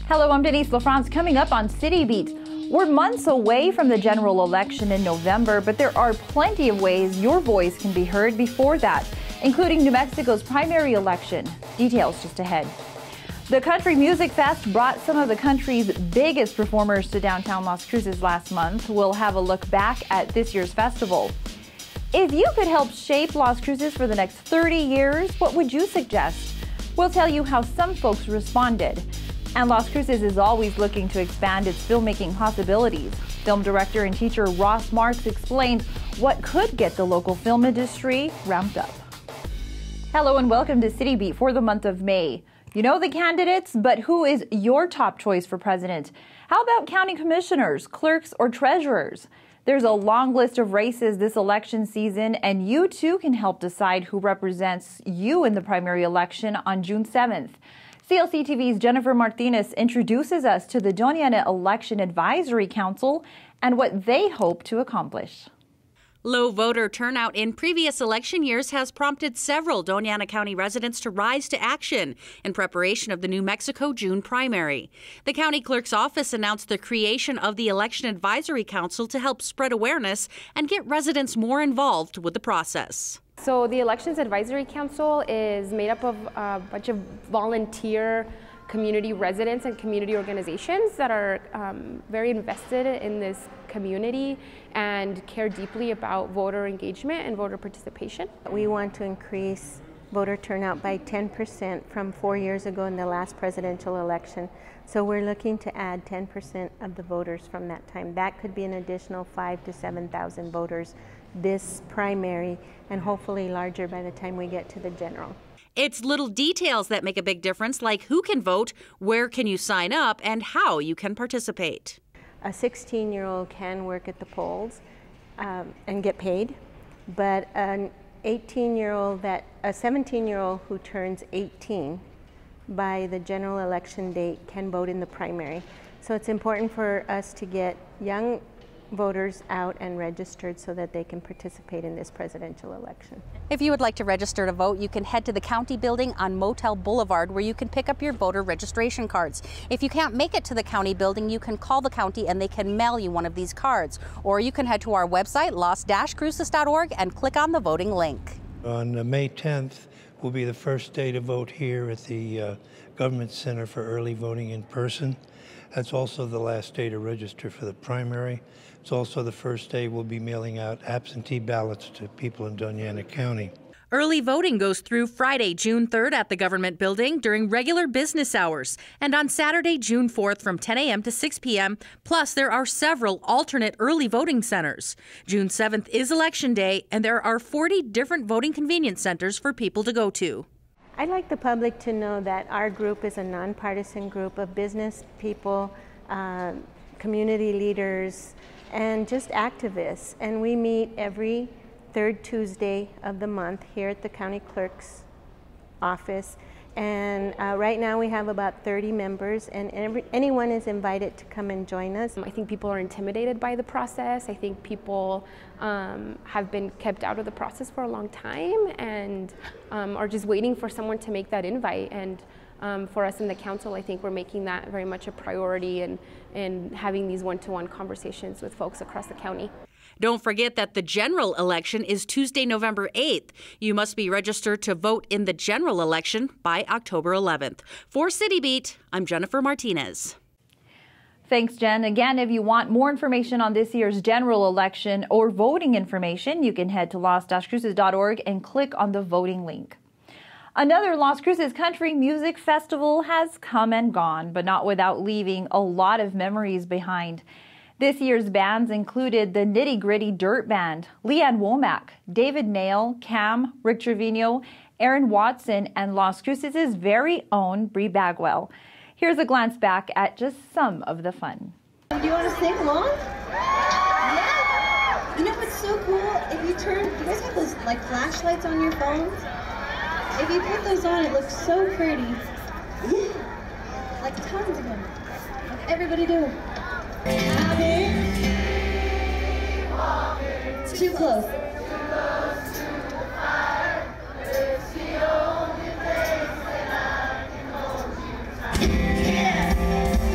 Hello, I'm Denise LaFrance. Coming up on City Beat. We're months away from the general election in November, but there are plenty of ways your voice can be heard before that, including New Mexico's primary election. Details just ahead. The Country Music Fest brought some of the country's biggest performers to downtown Las Cruces last month. We'll have a look back at this year's festival. If you could help shape Las Cruces for the next 30 years, what would you suggest? We'll tell you how some folks responded. And Las Cruces is always looking to expand its filmmaking possibilities. Film director and teacher Ross Marks explained what could get the local film industry ramped up. Hello and welcome to City Beat for the month of May. You know the candidates, but who is your top choice for president? How about county commissioners, clerks, or treasurers? There's a long list of races this election season, and you too can help decide who represents you in the primary election on June 7th. CLC TV's Jennifer Martinez introduces us to the Doña Ana Election Advisory Council and what they hope to accomplish. Low voter turnout in previous election years has prompted several Doña Ana County residents to rise to action in preparation of the New Mexico June primary. The county clerk's office announced the creation of the Election Advisory Council to help spread awareness and get residents more involved with the process. So the Elections Advisory Council is made up of a bunch of volunteer community residents and community organizations that are very invested in this community and care deeply about voter engagement and voter participation. We want to increase voter turnout by 10% from 4 years ago in the last presidential election. So we're looking to add 10% of the voters from that time. That could be an additional 5,000 to 7,000 voters this primary, and hopefully larger by the time we get to the general. It's little details that make a big difference, like who can vote, where can you sign up, and how you can participate. A 16-year-old can work at the polls and get paid, but an 18-year-old, a 17-year-old who turns 18 by the general election date can vote in the primary. So it's important for us to get young voters out and registered so that they can participate in this presidential election. If you would like to register to vote, you can head to the county building on Motel Boulevard where you can pick up your voter registration cards. If you can't make it to the county building, you can call the county and they can mail you one of these cards. Or you can head to our website, los-cruces.org, and click on the voting link. On May 10th will be the first day to vote here at the Government Center for Early Voting in person. That's also the last day to register for the primary. It's also the first day we'll be mailing out absentee ballots to people in Doña Ana County. Early voting goes through Friday, June 3rd at the Government Building during regular business hours, and on Saturday, June 4th from 10 a.m. to 6 p.m. Plus, there are several alternate early voting centers. June 7th is Election Day, and there are 40 different voting convenience centers for people to go to. I'd like the public to know that our group is a nonpartisan group of business people, community leaders, and just activists. And we meet every third Tuesday of the month here at the county clerk's office. And right now we have about 30 members, and anyone is invited to come and join us. I think people are intimidated by the process. I think people have been kept out of the process for a long time and are just waiting for someone to make that invite. And for us in the council, I think we're making that very much a priority and having these one-to-one conversations with folks across the county. Don't forget that the general election is Tuesday, November 8th. You must be registered to vote in the general election by October 11th. For City Beat, I'm Jennifer Martinez. Thanks, Jen. Again, if you want more information on this year's general election or voting information, you can head to los-cruces.org and click on the voting link. Another Las Cruces Country Music Festival has come and gone, but not without leaving a lot of memories behind. This year's bands included the Nitty Gritty Dirt Band, Leanne Womack, David Nail, Cam, Rick Trevino, Aaron Watson, and Las Cruces' very own Bree Bagwell. Here's a glance back at just some of the fun. Do you want to sing along? Yeah! You know what's so cool? If you turn, do you guys have those like flashlights on your phones? If you put those on, it looks so pretty. Yeah! Like tons of them. Like everybody do it. It's too close. Yeah.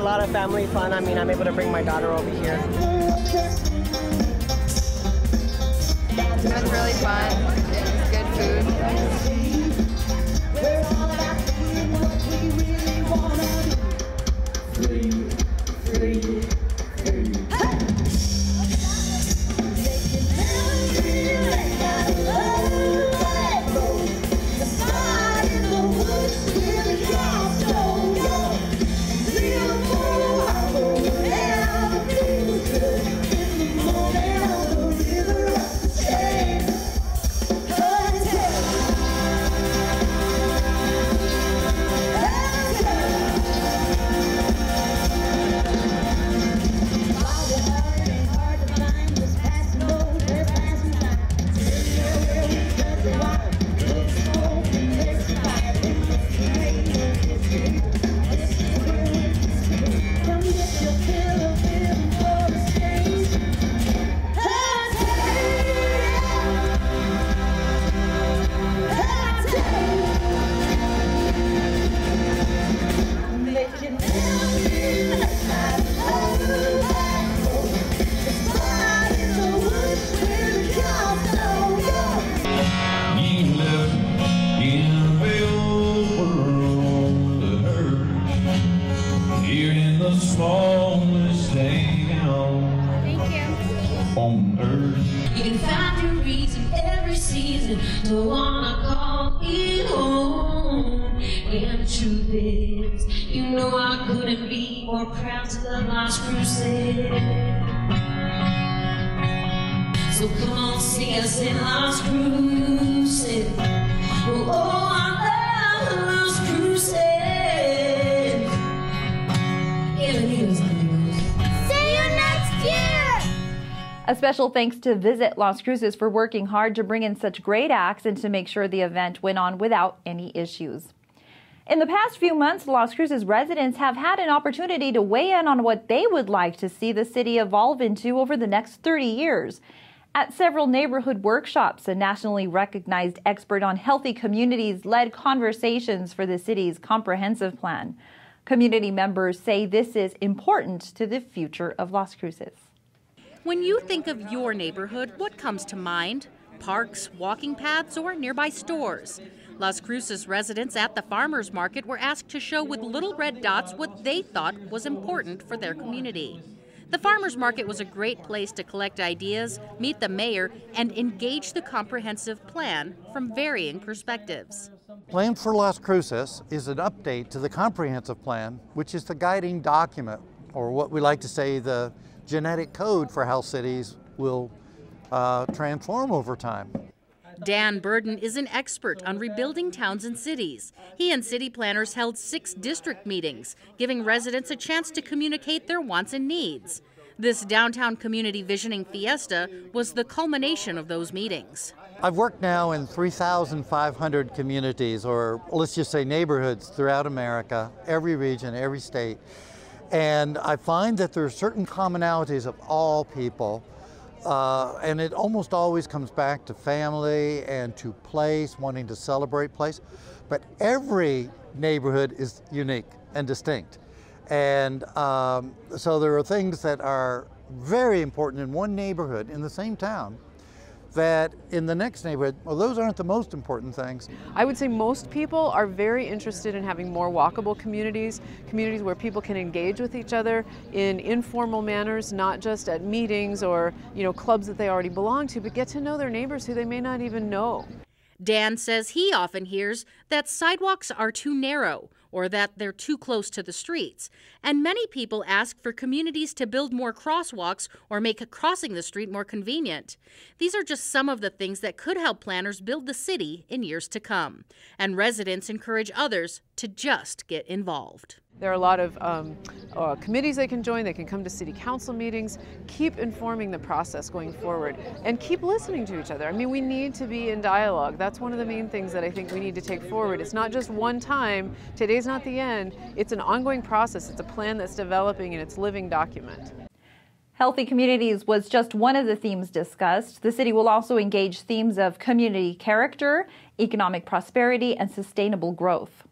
lot of family fun. I mean, I'm able to bring my daughter over here. It was really fun. It was good food. You can find your reason every season to wanna call it home. And the truth is, you know I couldn't be more proud to love Lost Cruces. So come on, sing us in Lost Cruces. Oh, I love Lost Cruces. See you next year. A special thanks to Visit Las Cruces for working hard to bring in such great acts and to make sure the event went on without any issues. In the past few months, Las Cruces residents have had an opportunity to weigh in on what they would like to see the city evolve into over the next 30 years. At several neighborhood workshops, a nationally recognized expert on healthy communities led conversations for the city's comprehensive plan. Community members say this is important to the future of Las Cruces. When you think of your neighborhood, what comes to mind? Parks, walking paths, or nearby stores? Las Cruces residents at the farmers market were asked to show with little red dots what they thought was important for their community. The farmers market was a great place to collect ideas, meet the mayor, and engage the comprehensive plan from varying perspectives. Plan for Las Cruces is an update to the comprehensive plan, which is the guiding document, or what we like to say the genetic code for how cities will transform over time. Dan Burden is an expert on rebuilding towns and cities. He and city planners held 6 district meetings, giving residents a chance to communicate their wants and needs. This downtown community visioning fiesta was the culmination of those meetings. I've worked now in 3,500 communities, or let's just say neighborhoods throughout America, every region, every state. And I find that there are certain commonalities of all people. And it almost always comes back to family and to place, wanting to celebrate place. But every neighborhood is unique and distinct. And so there are things that are very important in one neighborhood in the same town that in the next neighborhood, well, those aren't the most important things. I would say most people are very interested in having more walkable communities, communities where people can engage with each other in informal manners, not just at meetings or, clubs that they already belong to, but get to know their neighbors who they may not even know. Dan says he often hears that sidewalks are too narrow or that they're too close to the streets. And many people ask for communities to build more crosswalks or make crossing the street more convenient. These are just some of the things that could help planners build the city in years to come. And residents encourage others to just get involved. There are a lot of committees they can join. They can come to city council meetings. Keep informing the process going forward and keep listening to each other. I mean, we need to be in dialogue. That's one of the main things that I think we need to take forward. It's not just one time. Today's not the end. It's an ongoing process. It's a plan that's developing and it's a living document. Healthy communities was just one of the themes discussed. The city will also engage themes of community character, economic prosperity, and sustainable growth.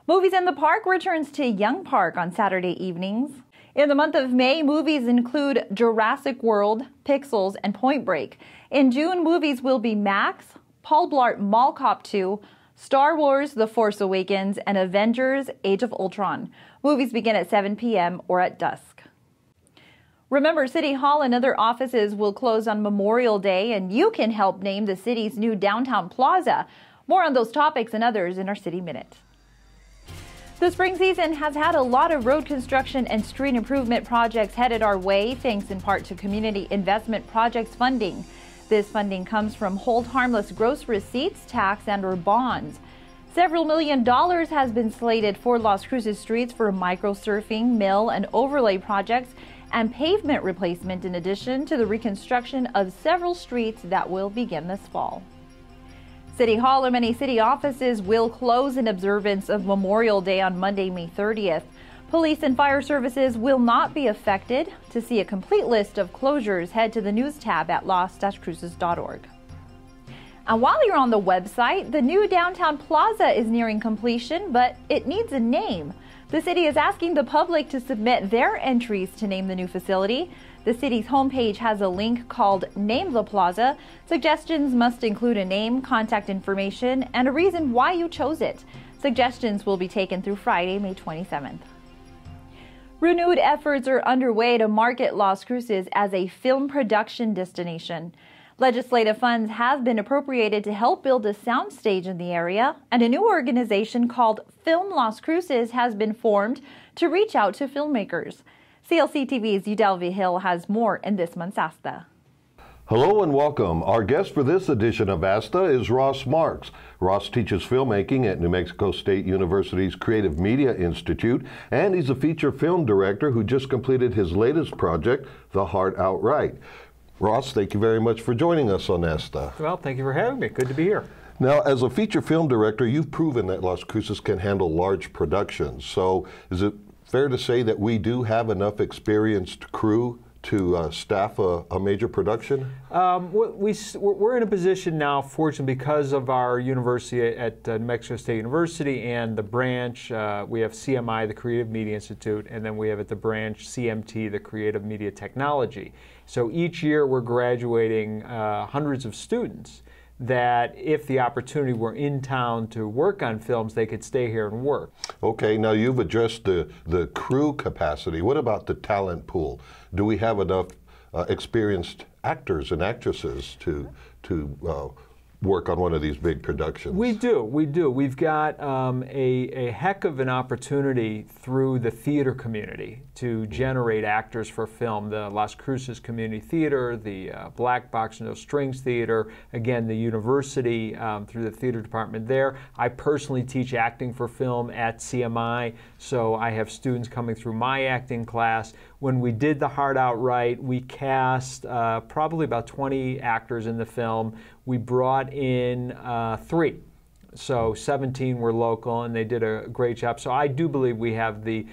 Movies in the Park returns to Young Park on Saturday evenings. In the month of May, movies include Jurassic World, Pixels, and Point Break. In June, movies will be Max, Paul Blart Mall Cop 2, Star Wars The Force Awakens, and Avengers Age of Ultron. Movies begin at 7 p.m. or at dusk. Remember, City Hall and other offices will close on Memorial Day, and you can help name the city's new downtown plaza. More on those topics and others in our City Minute. The spring season has had a lot of road construction and street improvement projects headed our way, thanks in part to Community Investment Projects funding. This funding comes from hold harmless gross receipts, tax, and/or bonds. Several $1 million has been slated for Las Cruces streets for microsurfing, mill, and overlay projects and pavement replacement, in addition to the reconstruction of several streets that will begin this fall. City Hall and many city offices will close in observance of Memorial Day on Monday, May 30th. Police and fire services will not be affected. To see a complete list of closures, head to the news tab at las-cruces.org. And while you're on the website, the new downtown plaza is nearing completion, but it needs a name. The city is asking the public to submit their entries to name the new facility. The city's homepage has a link called Name the Plaza. Suggestions must include a name, contact information, and a reason why you chose it. Suggestions will be taken through Friday, May 27th. Renewed efforts are underway to market Las Cruces as a film production destination. Legislative funds have been appropriated to help build a soundstage in the area, and a new organization called Film Las Cruces has been formed to reach out to filmmakers. CLC TV's Udelvi Hill has more in this month's Hasta. Hello and welcome. Our guest for this edition of Hasta is Ross Marks. Ross teaches filmmaking at New Mexico State University's Creative Media Institute, and he's a feature film director who just completed his latest project, The Heart Outright. Ross, thank you very much for joining us on Hasta. Well, thank you for having me. Good to be here. Now, as a feature film director, you've proven that Las Cruces can handle large productions. So is it fair to say that we do have enough experienced crew to staff a major production? We're in a position now, fortunately, because of our university at New Mexico State University and the branch. We have CMI, the Creative Media Institute, and then we have at the branch CMT, the Creative Media Technology. So each year we're graduating hundreds of students that if the opportunity were in town to work on films, they could stay here and work. Okay, now you've addressed the crew capacity. What about the talent pool? Do we have enough experienced actors and actresses to work on one of these big productions? We do. We've got a heck of an opportunity through the theater community to generate actors for film. The Las Cruces Community Theater, the Black Box No Strings Theater, again the university through the theater department there. I personally teach acting for film at CMI, so I have students coming through my acting class. When we did The Heart Outright, we cast probably about 20 actors in the film. We brought in 3. So 17 were local, and they did a great job. So I do believe we have the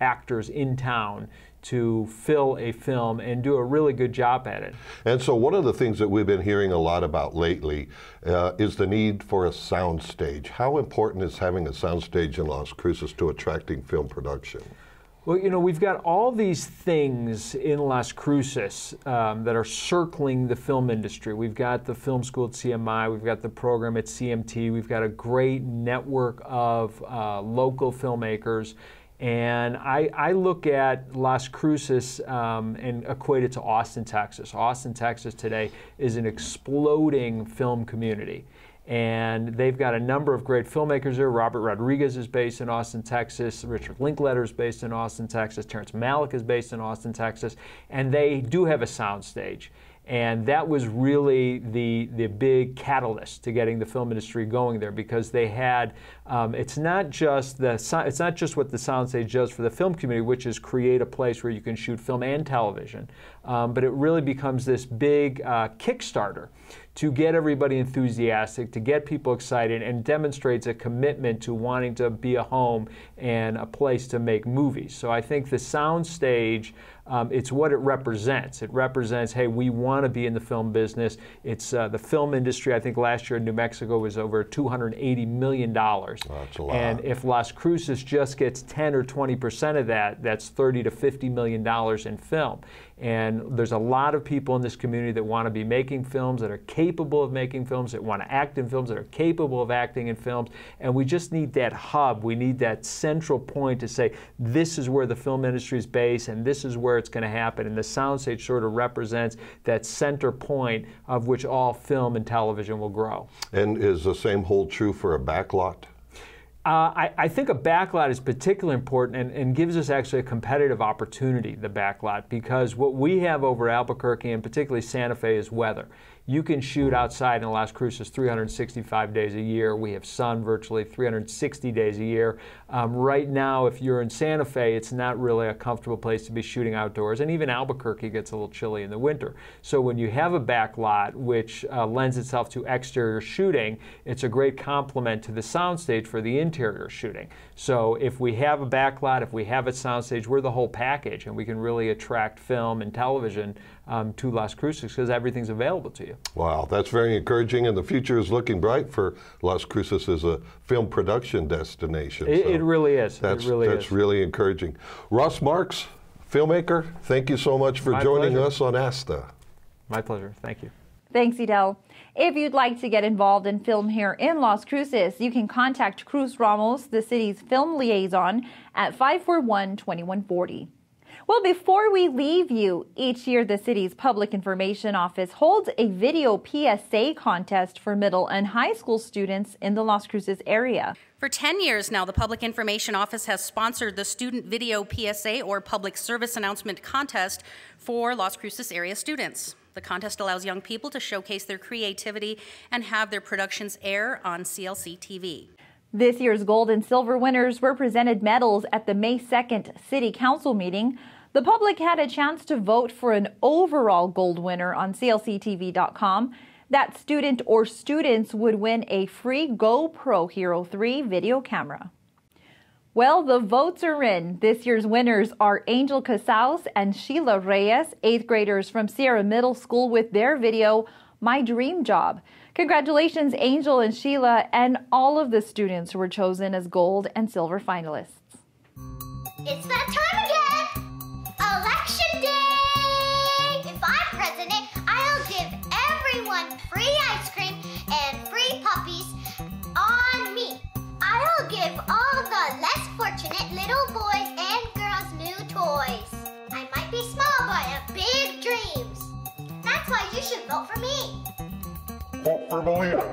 actors in town to fill a film and do a really good job at it. And so one of the things that we've been hearing a lot about lately is the need for a sound stage. How important is having a sound stage in Las Cruces to attracting film production? Well, you know, we've got all these things in Las Cruces that are circling the film industry. We've got the film school at CMI, we've got the program at CMT, we've got a great network of local filmmakers. And I look at Las Cruces and equate it to Austin, Texas. Austin, Texas today is an exploding film community. And they've got a number of great filmmakers there. Robert Rodriguez is based in Austin, Texas. Richard Linklater is based in Austin, Texas. Terrence Malick is based in Austin, Texas. And they do have a soundstage. And that was really the big catalyst to getting the film industry going there, because they had it's not just what the soundstage does for the film community, which is create a place where you can shoot film and television, but it really becomes this big Kickstarter to get everybody enthusiastic, to get people excited, and demonstrates a commitment to wanting to be a home and a place to make movies. So I think the sound stage, it's what it represents. It represents, hey, we want to be in the film business. It's the film industry. I think last year in New Mexico was over $280 million. Oh, that's a lot. And if Las Cruces just gets 10 or 20% of that, that's $30 to $50 million in film. And there's a lot of people in this community that want to be making films, that are capable of making films, that want to act in films, that are capable of acting in films. And we just need that hub. We need that central point to say, this is where the film industry is based, and this is where it's going to happen. And the soundstage sort of represents that center point of which all film and television will grow. And is the same hold true for a backlot? I think a backlot is particularly important and gives us actually a competitive opportunity, the backlot, because what we have over Albuquerque and particularly Santa Fe is weather. You can shoot outside in Las Cruces 365 days a year. We have sun virtually 360 days a year. Right now, if you're in Santa Fe, it's not really a comfortable place to be shooting outdoors, and even Albuquerque gets a little chilly in the winter. So when you have a backlot, which lends itself to exterior shooting, it's a great complement to the soundstage for the interior shooting. So if we have a backlot, if we have a soundstage, we're the whole package, and we can really attract film and television to Las Cruces because everything's available to you. Wow, that's very encouraging, and the future is looking bright for Las Cruces as a film production destination. It really is. That's is. really encouraging. Ross Marks, filmmaker, thank you so much for joining us on Hasta. My pleasure. Thank you. Thanks, Edel. If you'd like to get involved in film here in Las Cruces, you can contact Cruz Ramos, the city's film liaison, at 541-2140. Well, before we leave you, each year the city's Public Information Office holds a video PSA contest for middle and high school students in the Las Cruces area. For 10 years now, the Public Information Office has sponsored the Student Video PSA, or Public Service Announcement Contest, for Las Cruces area students. The contest allows young people to showcase their creativity and have their productions air on CLC TV. This year's gold and silver winners were presented medals at the May 2nd City Council meeting. The public had a chance to vote for an overall gold winner on CLCTV.com. That student or students would win a free GoPro Hero 3 video camera. Well, the votes are in. This year's winners are Angel Casals and Sheila Reyes, 8th graders from Sierra Middle School, with their video, My Dream Job. Congratulations, Angel and Sheila, and all of the students who were chosen as gold and silver finalists. It's that time again! Election day! If I'm president, I'll give everyone free ice cream and free puppies on me. I'll give all the less fortunate little boys and girls new toys. I might be small, but I have big dreams. That's why you should vote for me. Vote for Malia.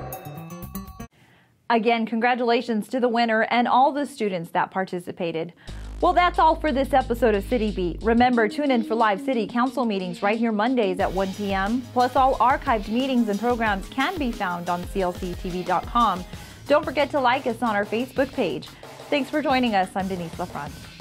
Again, congratulations to the winner and all the students that participated. Well, that's all for this episode of City Beat. Remember, tune in for live city council meetings right here Mondays at 1 p.m. Plus, all archived meetings and programs can be found on CLCTV.com. Don't forget to like us on our Facebook page. Thanks for joining us. I'm Denise LaFrance.